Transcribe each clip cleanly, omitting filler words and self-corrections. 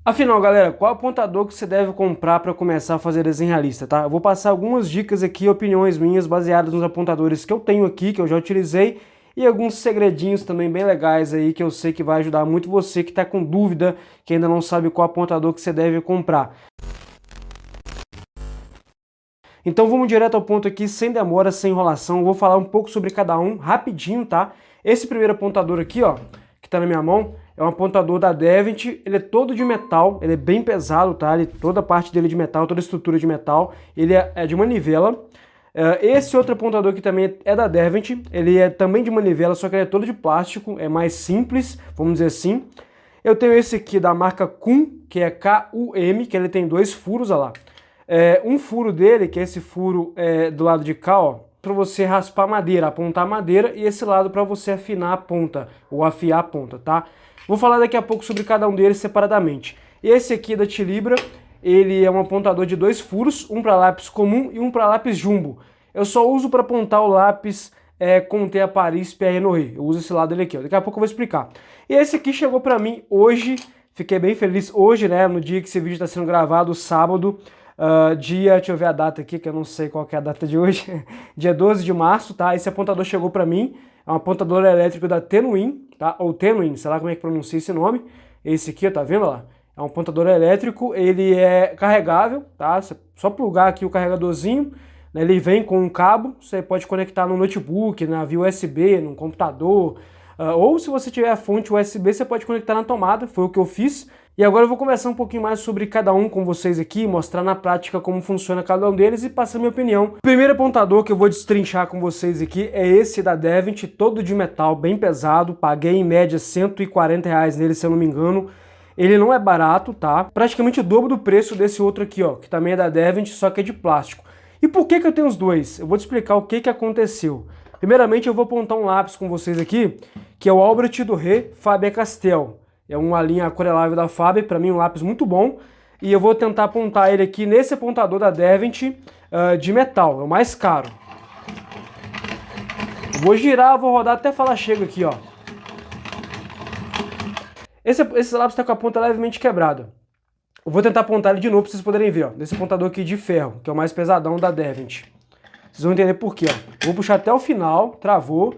Afinal, galera, qual apontador que você deve comprar para começar a fazer desenho realista, tá? Eu vou passar algumas dicas aqui, opiniões minhas baseadas nos apontadores que eu tenho aqui, que eu já utilizei, e alguns segredinhos também bem legais aí que eu sei que vai ajudar muito você que está com dúvida, que ainda não sabe qual apontador que você deve comprar. Então vamos direto ao ponto aqui, sem demora, sem enrolação. Eu vou falar um pouco sobre cada um rapidinho, tá? Esse primeiro apontador aqui, ó, que tá na minha mão, é um apontador da Devent. Ele é todo de metal, ele é bem pesado, tá? Toda a parte dele é de metal, toda a estrutura de metal. Ele é de manivela. Esse outro apontador aqui também é da Devent. Ele é também de manivela, só que ele é todo de plástico, é mais simples, vamos dizer assim. Eu tenho esse aqui da marca KUM, que é KUM, que ele tem dois furos, olha lá. Um furo dele, que é esse furo do lado de cá, ó, para você raspar madeira, apontar madeira, e esse lado para você afinar a ponta, ou afiar a ponta, tá? Vou falar daqui a pouco sobre cada um deles separadamente. Esse aqui da Tilibra, ele é um apontador de dois furos, um para lápis comum e um para lápis jumbo. Eu só uso para apontar o lápis Conté a Paris PR Noir. Eu uso esse lado dele aqui, ó. Daqui a pouco eu vou explicar. E esse aqui chegou para mim hoje, fiquei bem feliz hoje, né, no dia que esse vídeo está sendo gravado, sábado. Deixa eu ver a data aqui, que eu não sei qual que é a data de hoje, dia 12 de março, tá? Esse apontador chegou para mim, é um apontador elétrico da Tenuin, tá? Ou Tenuin, sei lá como é que pronuncia esse nome. Esse aqui, tá vendo lá? É um apontador elétrico, ele é carregável, tá? Você só plugar aqui o carregadorzinho, né? Ele vem com um cabo, você pode conectar no notebook, na via USB, no computador, ou se você tiver a fonte USB, você pode conectar na tomada, foi o que eu fiz. E agora eu vou conversar um pouquinho mais sobre cada um com vocês aqui, mostrar na prática como funciona cada um deles e passar minha opinião. O primeiro apontador que eu vou destrinchar com vocês aqui é esse da Devent, todo de metal, bem pesado, paguei em média R$140 nele, se eu não me engano. Ele não é barato, tá? Praticamente o dobro do preço desse outro aqui, ó, que também é da Devent, só que é de plástico. E por que eu tenho os dois? Eu vou te explicar o que aconteceu. Primeiramente eu vou apontar um lápis com vocês aqui, que é o Albrecht Dürer Faber-Castell. É uma linha aquarelável da Faber, para mim um lápis muito bom. E eu vou tentar apontar ele aqui nesse apontador da Devent de metal, é o mais caro. Eu vou girar, vou rodar até falar chega aqui, ó. Esse lápis está com a ponta levemente quebrada. Eu vou tentar apontar ele de novo para vocês poderem ver, ó. Nesse apontador aqui de ferro, que é o mais pesadão da Devent. Vocês vão entender por quê, ó. Eu vou puxar até o final, travou.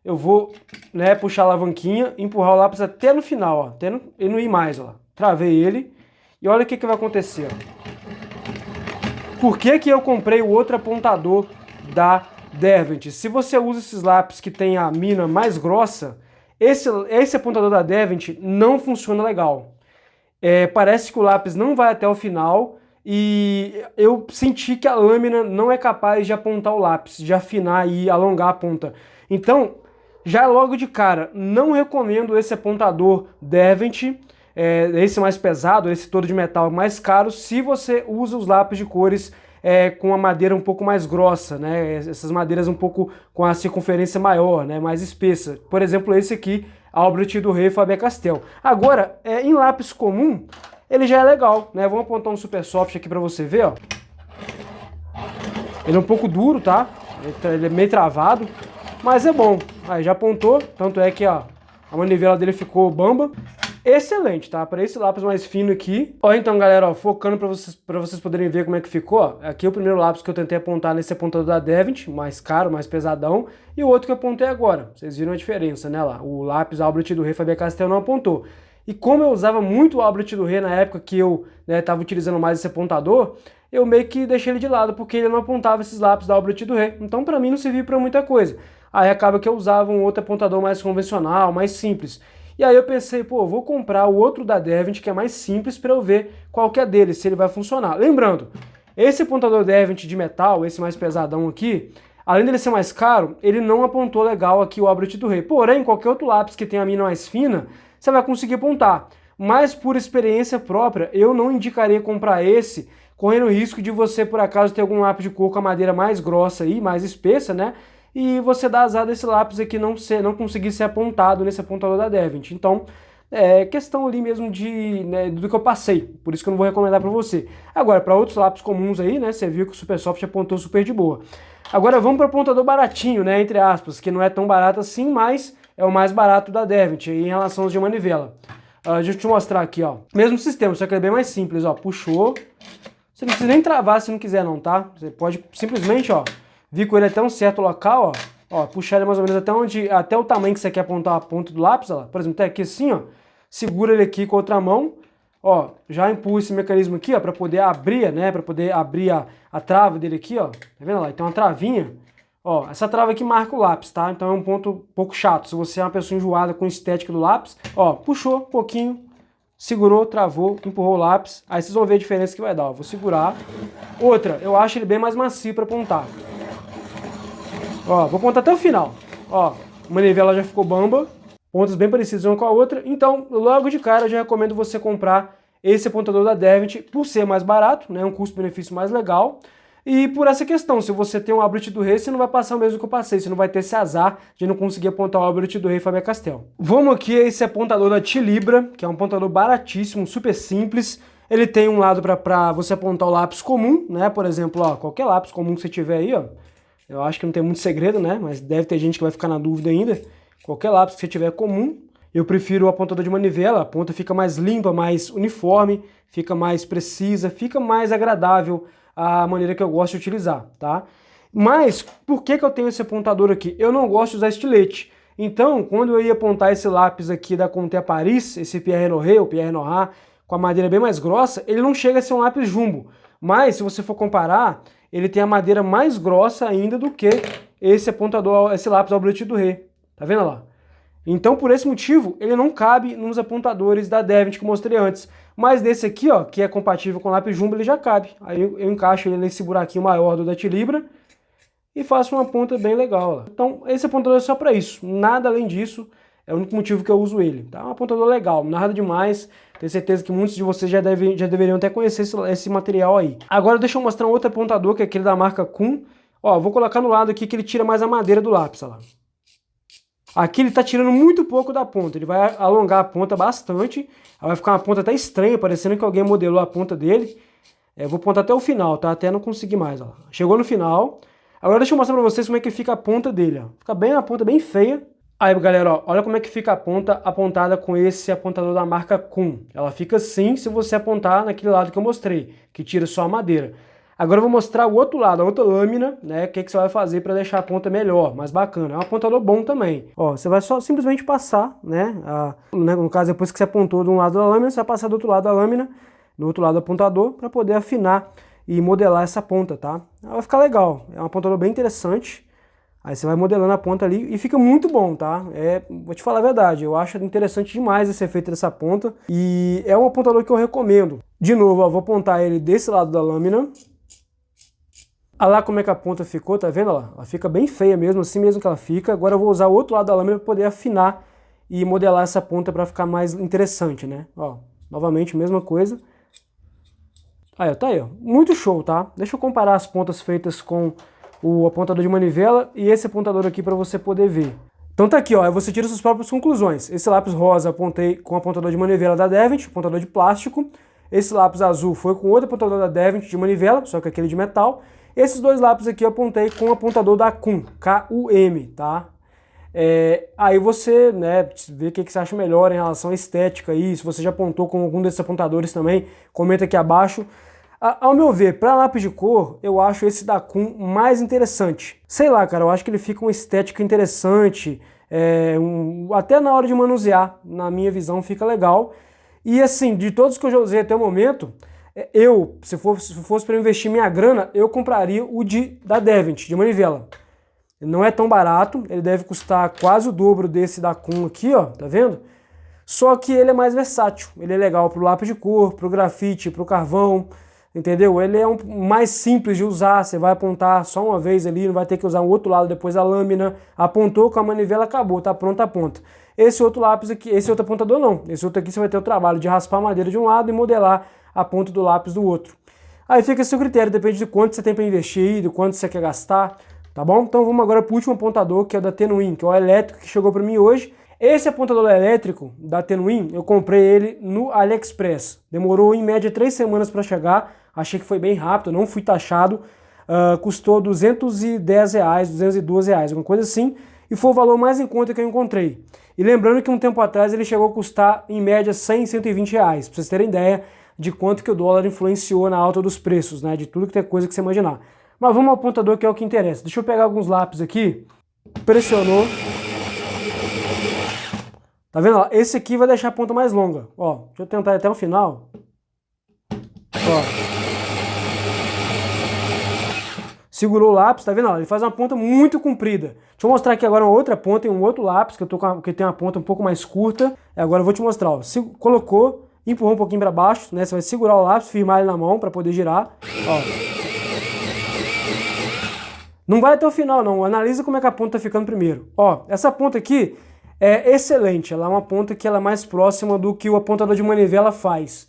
Eu vou, né, puxar a alavanquinha, empurrar o lápis até no final, ó, até ele não ir mais, ó. Travei ele e olha o que vai acontecer, ó. Por que eu comprei o outro apontador da Devent? Se você usa esses lápis que tem a mina mais grossa, esse apontador da Devent não funciona legal. Parece que o lápis não vai até o final e eu senti que a lâmina não é capaz de apontar o lápis, de afinar e alongar a ponta. Então, já logo de cara, não recomendo esse apontador Devent, esse mais pesado, esse todo de metal mais caro, se você usa os lápis de cores com a madeira um pouco mais grossa, né? Essas madeiras um pouco com a circunferência maior, né? Mais espessa. Por exemplo, esse aqui, Albrecht Dürer Faber-Castell. Agora, em lápis comum, ele já é legal, né? Vamos apontar um super soft aqui para você ver, ó. Ele é um pouco duro, tá? Ele é meio travado. Mas é bom, aí já apontou, tanto é que ó, a manivela dele ficou bamba. Excelente, tá? Para esse lápis mais fino aqui. Ó, então galera, ó, focando para vocês poderem ver como é que ficou, ó. Aqui é o primeiro lápis que eu tentei apontar nesse apontador da Devent, mais caro, mais pesadão. E o outro que eu apontei agora, vocês viram a diferença, né lá? O lápis Albrecht Dürer Faber-Castell não apontou. E como eu usava muito o Albrecht Dürer na época que eu tava utilizando mais esse apontador, eu meio que deixei ele de lado, porque ele não apontava esses lápis da Albrecht Dürer. Então para mim não servia para muita coisa. Aí acaba que eu usava um outro apontador mais convencional, mais simples. E aí eu pensei, pô, vou comprar o outro da Devent, que é mais simples, para eu ver qual que é dele, se ele vai funcionar. Lembrando, esse apontador Devent de metal, esse mais pesadão aqui, além dele ser mais caro, ele não apontou legal aqui o Albrecht Dürer. Porém, qualquer outro lápis que tenha a mina mais fina, você vai conseguir apontar. Mas por experiência própria, eu não indicaria comprar esse, correndo o risco de você, por acaso, ter algum lápis de cor com a madeira mais grossa aí, mais espessa, né? E você dá azar desse lápis aqui não conseguir ser apontado nesse apontador da Devent. Então, é questão ali mesmo do que eu passei, por isso que eu não vou recomendar para você. Agora, para outros lápis comuns aí, né, você viu que o Super Soft apontou super de boa. Agora vamos para o apontador baratinho, né, entre aspas, que não é tão barato assim, mas é o mais barato da Devent em relação aos de manivela. Deixa eu te mostrar aqui, ó. Mesmo sistema, só que ele é bem mais simples, ó. Puxou. Você não precisa nem travar se não quiser não, tá? Você pode simplesmente, ó, vir com ele até um certo local, ó. Ó, puxar ele mais ou menos até o tamanho que você quer apontar a ponta do lápis, ó. Por exemplo, até aqui assim, ó. Segura ele aqui com a outra mão. Ó, já empurra esse mecanismo aqui, ó, para poder abrir, né, para poder abrir a trava dele aqui, ó. Tá vendo lá? Tem uma travinha. Ó, essa trava aqui marca o lápis, tá? Então é um ponto um pouco chato. Se você é uma pessoa enjoada com estética do lápis, ó, puxou um pouquinho, segurou, travou, empurrou o lápis. Aí vocês vão ver a diferença que vai dar, ó. Vou segurar. Outra, eu acho ele bem mais macio para apontar. Ó, vou apontar até o final. Ó, a manivela já ficou bamba. Pontas bem parecidas uma com a outra, então logo de cara eu já recomendo você comprar esse apontador da Devent por ser mais barato, né, um custo-benefício mais legal, e por essa questão, se você tem um Albrecht do Rei, você não vai passar o mesmo que eu passei, você não vai ter esse azar de não conseguir apontar o Albrecht do Rei Faber-Castell. Vamos aqui a esse apontador da Tilibra, que é um apontador baratíssimo, super simples. Ele tem um lado para você apontar o lápis comum, né, por exemplo, ó, qualquer lápis comum que você tiver aí, ó, eu acho que não tem muito segredo, né, mas deve ter gente que vai ficar na dúvida ainda. Qualquer lápis que você tiver comum, eu prefiro o apontador de manivela, a ponta fica mais limpa, mais uniforme, fica mais precisa, fica mais agradável a maneira que eu gosto de utilizar, tá? Mas, por que eu tenho esse apontador aqui? Eu não gosto de usar estilete. Então, quando eu ia apontar esse lápis aqui da Conté Paris, esse Pierre Noret, ou Pierre Norat, com a madeira bem mais grossa, ele não chega a ser um lápis jumbo. Mas, se você for comparar, ele tem a madeira mais grossa ainda do que esse apontador, esse lápis Albrecht do Rei. Tá vendo lá? Então, por esse motivo, ele não cabe nos apontadores da Devent que eu mostrei antes. Mas desse aqui, ó, que é compatível com o lápis jumbo, ele já cabe. Aí eu encaixo ele nesse buraquinho maior do da Tilibra e faço uma ponta bem legal lá. Então, esse apontador é só para isso. Nada além disso. É o único motivo que eu uso ele. Tá? É um apontador legal, nada demais. Tenho certeza que muitos de vocês já deveriam até conhecer esse material aí. Agora deixa eu mostrar um outro apontador, que é aquele da marca Kuhn. Ó, vou colocar no lado aqui que ele tira mais a madeira do lápis, ó lá. Aqui ele está tirando muito pouco da ponta, ele vai alongar a ponta bastante, vai ficar uma ponta até estranha, parecendo que alguém modelou a ponta dele. Vou apontar até o final, tá? Até não conseguir mais, ó. Chegou no final. Agora deixa eu mostrar para vocês como é que fica a ponta dele, ó. Fica bem uma ponta bem feia. Aí, galera, ó, olha como é que fica a ponta apontada com esse apontador da marca Kuhn. Ela fica assim se você apontar naquele lado que eu mostrei, que tira só a madeira. Agora eu vou mostrar o outro lado, a outra lâmina, né? O que você vai fazer para deixar a ponta melhor, mais bacana. É um apontador bom também. Ó, você vai só simplesmente passar, né? No caso, depois que você apontou de um lado da lâmina, você vai passar do outro lado da lâmina, no outro lado do apontador, para poder afinar e modelar essa ponta, tá? Vai ficar legal. É um apontador bem interessante. Aí você vai modelando a ponta ali e fica muito bom, tá? Vou te falar a verdade, eu acho interessante demais esse efeito dessa ponta. E é um apontador que eu recomendo. De novo, ó, vou apontar ele desse lado da lâmina. Olha lá como é que a ponta ficou, tá vendo? Ela fica bem feia mesmo, assim mesmo que ela fica. Agora eu vou usar o outro lado da lâmina para poder afinar e modelar essa ponta para ficar mais interessante, né? Ó, novamente, mesma coisa. Aí, ó, tá aí, ó. Muito show, tá? Deixa eu comparar as pontas feitas com o apontador de manivela e esse apontador aqui para você poder ver. Então tá aqui, ó, você tira suas próprias conclusões. Esse lápis rosa apontei com o apontador de manivela da Devent, apontador de plástico. Esse lápis azul foi com outro apontador da Devent de manivela, só que aquele de metal. Esses dois lápis aqui eu apontei com o apontador da Kuhn, K-U-M, tá? Aí você, né, vê o que você acha melhor em relação à estética aí. Se você já apontou com algum desses apontadores também, comenta aqui abaixo. Ao meu ver, para lápis de cor, eu acho esse da Kuhn mais interessante. Sei lá, cara, eu acho que ele fica uma estética interessante, até na hora de manusear, na minha visão, fica legal. E assim, de todos que eu já usei até o momento, se fosse para investir minha grana, eu compraria o da Devent, de manivela. Ele não é tão barato, ele deve custar quase o dobro desse da Kuhn aqui, ó, tá vendo? Só que ele é mais versátil, ele é legal pro lápis de cor, pro grafite, pro carvão, entendeu? Ele é mais simples de usar, você vai apontar só uma vez ali, não vai ter que usar o outro lado depois da lâmina, apontou com a manivela, acabou, tá pronta a ponta. Esse outro lápis aqui, esse outro apontador não, esse outro aqui você vai ter o trabalho de raspar a madeira de um lado e modelar a ponta do lápis do outro. Aí fica a seu critério, depende de quanto você tem para investir, de quanto você quer gastar, tá bom? Então vamos agora para o último apontador, que é o da Tenuin, que é o elétrico que chegou para mim hoje. Esse apontador elétrico da Tenuin, eu comprei ele no AliExpress. Demorou em média 3 semanas para chegar, achei que foi bem rápido, não fui taxado. Custou R$210, R$212, alguma coisa assim. e foi o valor mais em conta que eu encontrei. E lembrando que um tempo atrás ele chegou a custar em média 100, 120 reais, para vocês terem ideia de quanto que o dólar influenciou na alta dos preços, né, de tudo que tem coisa que você imaginar. Mas vamos ao apontador, que é o que interessa. Deixa eu pegar alguns lápis aqui. Pressionou. Tá vendo? Esse aqui vai deixar a ponta mais longa. Ó, deixa eu tentar ir até o final. Ó. Segurou o lápis, tá vendo? Ele faz uma ponta muito comprida. Deixa eu mostrar aqui agora uma outra ponta em um outro lápis, que tem uma ponta um pouco mais curta. Agora eu vou te mostrar, ó. Colocou, empurrou um pouquinho para baixo, né? Você vai segurar o lápis, firmar ele na mão para poder girar. Ó. Não vai até o final, não. Analisa como é que a ponta tá ficando primeiro. Ó, essa ponta aqui é excelente. Ela é uma ponta que ela é mais próxima do que o apontador de manivela faz.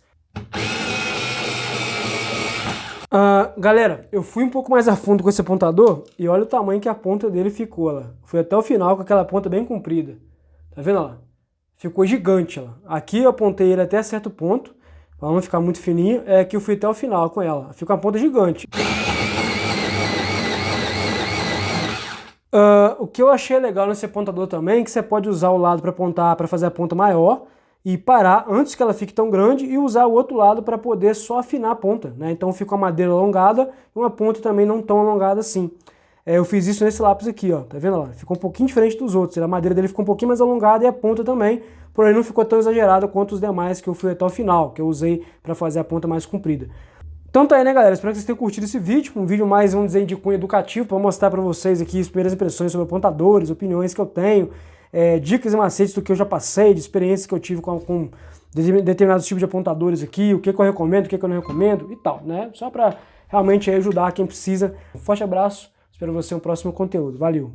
Galera, eu fui um pouco mais a fundo com esse apontador e olha o tamanho que a ponta dele ficou lá. Foi até o final com aquela ponta bem comprida. Tá vendo lá? Ficou gigante lá. Aqui eu apontei ele até certo ponto, para não ficar muito fininho. É que eu fui até o final com ela. Fica uma ponta gigante. O que eu achei legal nesse apontador também é que você pode usar o lado para apontar, para fazer a ponta maior e parar antes que ela fique tão grande e usar o outro lado para poder só afinar a ponta, né? Então fica uma madeira alongada e uma ponta também não tão alongada assim. Eu fiz isso nesse lápis aqui, ó, tá vendo lá? Ficou um pouquinho diferente dos outros, a madeira dele ficou um pouquinho mais alongada e a ponta também, porém não ficou tão exagerada quanto os demais que eu fui até o final, que eu usei para fazer a ponta mais comprida. Então tá aí, né, galera? Espero que vocês tenham curtido esse vídeo, um vídeo mais, vamos dizer, de cunho educativo, para mostrar para vocês aqui as primeiras impressões sobre apontadores, opiniões que eu tenho, dicas e macetes do que eu já passei, de experiências que eu tive com determinados tipos de apontadores aqui, o que eu recomendo, o que eu não recomendo e tal, né? Só para realmente ajudar quem precisa. Um forte abraço, espero você no próximo conteúdo. Valeu!